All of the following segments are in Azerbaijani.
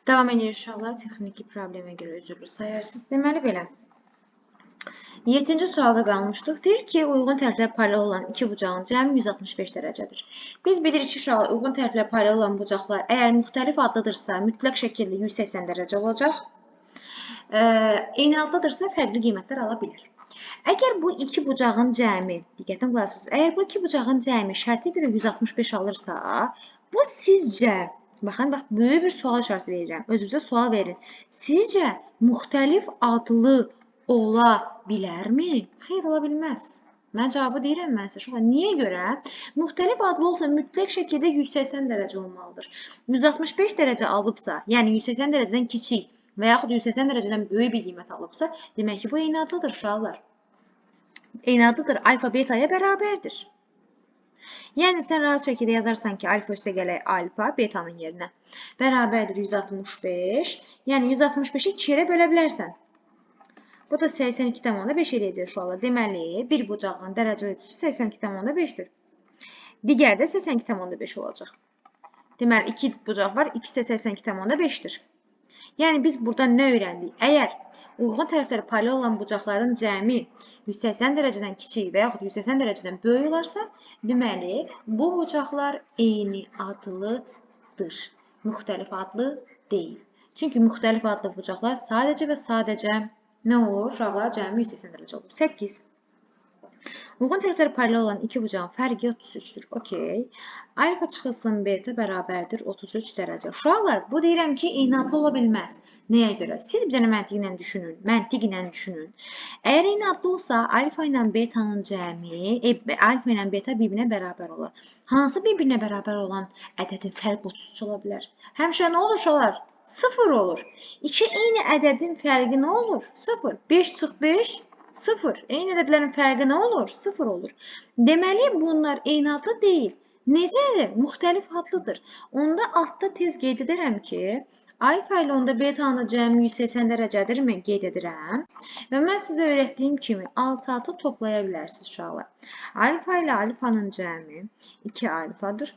Davam edirik inşallah. Texniki problemə görə üzrlü sayarsınız. Deməli belə. 7-ci sualda qalmışdıq. Deyir ki, uyğun tərəflər paralel olan iki bucağın cəmi 165 dərəcədir. Biz bilirik ki, uşaqlar, uyğun tərəflər paralel olan bucaqlar əgər müxtəlif adlıdırsa, mütləq şəkildə 180 dərəcə olacaq. Eyni adlıdırsa, fərqli qiymətlər ala bilir. Əgər bu iki bucağın cəmi, diqqətlə qulaq asın, əgər bu iki bucağın cəmi şərtə görə 165 alırsa, bu sizcə, baxın, böyük bir sual işarəsi verirəm, özünüzə sual verin. Sizcə müxtəlif adlı ola bilərmi? Xeyr, ola bilməz. Mən cavabı deyirəm mən sizə. Şuna niyə görə? Müxtəlif adlı olsa mütləq şəkildə 180 dərəcə olmalıdır. 165 dərəcə alıbsa, yəni 180 dərəcədən kiçik və yaxud 180 dərəcədən böyük bir qiymət alıbsa, demək ki, bu eyni adlıdır uşaqlar. Eyni adlıdır, alfa betaya bərabərdir. Yəni, sən rahat şəkildə yazarsan ki, alfa üstə gələk alfa, betanın yerinə bərabərdir 165. Yəni, 165-i 2 yerə bölə bilərsən. Bu da 82,5 eləyəcək uşaqlar. Deməli, bir bucağın dərəcə ölçüsü 82,5-dir. Digər də 82,5 olacaq. Deməli, 2 bucaq var, ikisi də 82,5-dir. Yəni, biz burada nə öyrəndik? Əgər uyğun tərəfləri paralel olan bucaqların cəmi 180 dərəcədən kiçik və yaxud 180 dərəcədən böyük olarsa, deməli, bu bucaqlar eyni adlıdır. Müxtəlif adlı deyil. Çünki müxtəlif adlı bucaqlar sadəcə və sadəcə nə olur? Uşaqlar cəmi 180 dərəcə olur. 8. Uyğun tərəfləri paralel olan iki bucağın fərqi 33-dür. Okey. Alfa çıxılsın beta bərabərdir 33 dərəcə. Uşaqlar, bu deyirəm ki, eyni adlı ola bilməz. Nəyə görə? Siz bir dənə məntiqlə düşünün. Məntiqlə düşünün. Əgər eyni adlı olsa, alfa ilə betanın cəmi, alfa ilə beta bir-birinə bərabər olur. Hansı bir-birinə bərabər olan ədədin fərqi 33 ola bilər? Həmişə nə olur uşaqlar? 0 olur. İki eyni ədədin fərqi nə olur? 0. 5 çıx 5. 0. Eyni ədədlərin fərqi nə olur? 0 olur. Deməli, bunlar eyni adlı deyil. Necədir? Müxtəlif adlıdır. Onda altda tez qeyd edərəm ki, alfa ilə onda betanın cəmi 180 dərəcədirmi? Qeyd edirəm. Və mən sizə öyrətdiyim kimi alt-altı toplaya bilərsiniz uşaqlar. Alfa ilə alfanın cəmi 2 alfadır.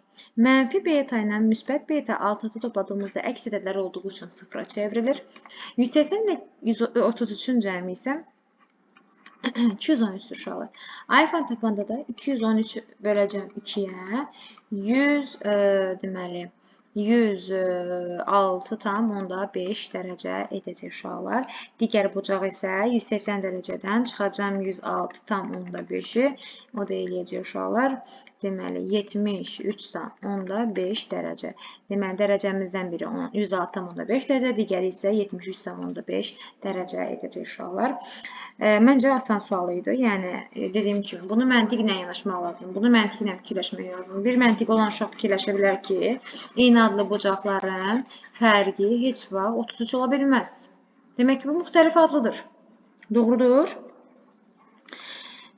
Mənfi beta ilə müsbət beta alt-altı topladığımızda əks ədədlər olduğu üçün 0-a çevrilir. 180 ilə 133-ün cəmi isə 213 uşaqlar. Alfa tapanda da 213 böləcəm 2-yə. 100 deməli 106,5 dərəcə edəcək uşaqlar. Digər bucaq isə 180 dərəcədən çıxacam 106,5-i. O da eləyəcək uşaqlar. Deməli 73,5 dərəcə. Deməli dərəcəmizdən biri 106,5 dərəcə, digəri isə 73,5 dərəcə edəcək uşaqlar. Məncə asan sual idi. Yəni dediyim kimi bunu məntiqlə yanaşmaq lazım. Bunu məntiqlə fikirləşmək lazım. Bir məntiq olan uşaq fikirləşə bilər ki, eyni adlı bucaqların fərqi heç vaxt 33 ola bilməz. Demək ki, bu müxtəlif adlıdır. Doğrudur.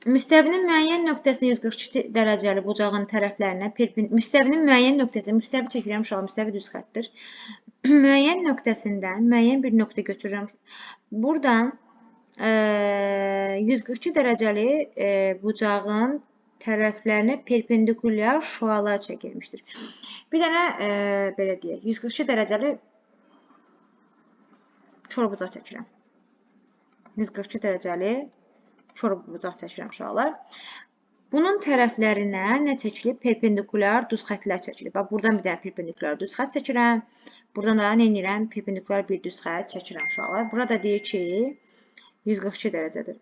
Müstəvinin müəyyən nöqtəsində 142 dərəcəli bucağın tərəflərinə müstəvinin müəyyən nöqtəsi, müstəvi çəkirəm uşaq, müstəvi düz xəttir. Müəyyən nöqtəsindən müəyyən bir nöqtə götürürəm. Buradan 142 dərəcəli bucağın tərəflərinə perpendikulyar şüalar çəkilmişdir. Bir dənə belə deyək, 142 dərəcəli çor bucaq çəkirəm. 142 dərəcəli çor bucaq çəkirəm uşaqlar. Bunun tərəflərinə nə çəkilib? Perpendikulyar düz xətlər çəkilib. Bax, buradan bir dənə perpendikulyar düz xət çəkirəm. Buradan da nə edirəm? Perpendikulyar bir düz xət çəkirəm uşaqlar. Burada deyir ki, 142 dərəcədir.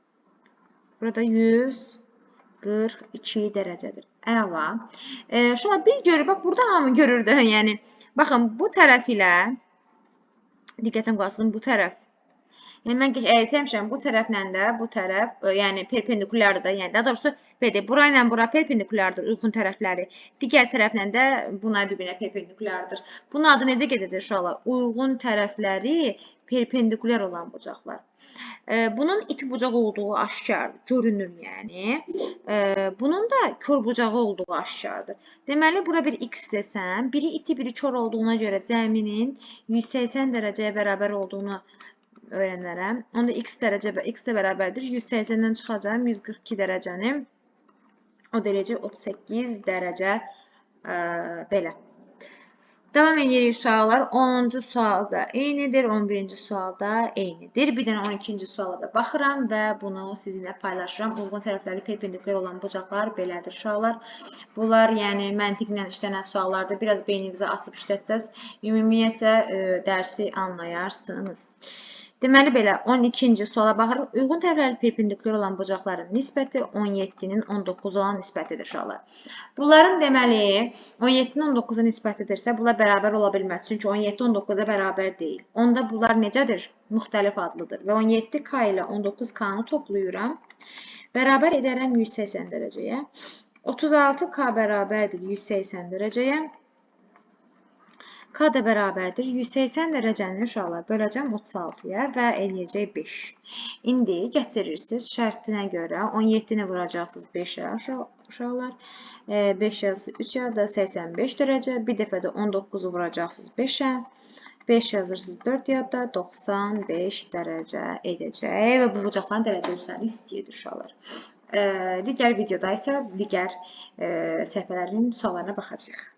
Burada 142 dərəcədir. Əla. Şuna bir görür, bax, burada hamı görürdü. Yəni, baxın, bu tərəf ilə, diqqətən qalsın, bu tərəf. Yəni, mən əritəmişəm, bu tərəflə də, bu tərəf, yəni, perpendikulyardır da. Yəni, daha doğrusu, belə, bura ilə bura perpendikulyardır, uyğun tərəfləri. Digər tərəflə də buna bir-birinə perpendikulyardır. Bunun adı necə gedəcək uşaqlar? Uyğun tərəfləri perpendikulyar olan bucaqlar. Bunun iti bucağı olduğu aşkardır, görünür yəni. Bunun da kör bucağı olduğu aşkardır. Deməli, bura bir x desəm, biri iti, biri kör olduğuna görə cəminin 180 dərəcəyə bərabər olduğunu öyrənərəm. Onda x də bərabərdir. 180-dən çıxacaq 142 dərəcəni. O da eləyəcək 38 dərəcə belə. Davam edirik uşaqlar. 10-cu sualda eynidir, 11-ci sualda eynidir. Bir dənə 12-ci suala da baxıram və bunu sizinlə paylaşıram. Uyğun tərəfləri perpendikulyar olan bucaqlar belədir uşaqlar. Bunlar yəni məntiqlə işlənən suallardır. Biraz beyninizi açıb işlətsəz, ümumiyyətlə dərsi anlayarsınız. Deməli belə 12-ci suala baxırıq. Uyğun tərəfləri perpendikulyar olan bucaqların nisbəti 17-nin 19 olan nisbətidir uşaqlar. Bunların deməli 17-nin 19-a nisbətidirsə, bunlar bərabər ola bilməz. Çünki 17 19-a bərabər deyil. Onda bunlar necədir? Müxtəlif adlıdır. Və 17K ilə 19K-nı toplayıram. Bərabər edərəm 180 dərəcəyə. 36K bərabərdir 180 dərəcəyə. K da bərabərdir 180 dərəcəni uşaqlar böləcəm 36-ya və eləyəcək 5. İndi gətirirsiniz şərtinə görə 17-ni vuracaqsınız 5-ə uşaqlar. 5 yazı 3 yazı 85 dərəcə. Bir dəfə də 19-u vuracaqsınız 5-ə. 5 yazırsınız 4 yadda 95 dərəcə edəcək və bu bucaqların dərəcə ölçülərini istəyir uşaqlar. Digər videoda isə digər səhifələrin suallarına baxacağıq.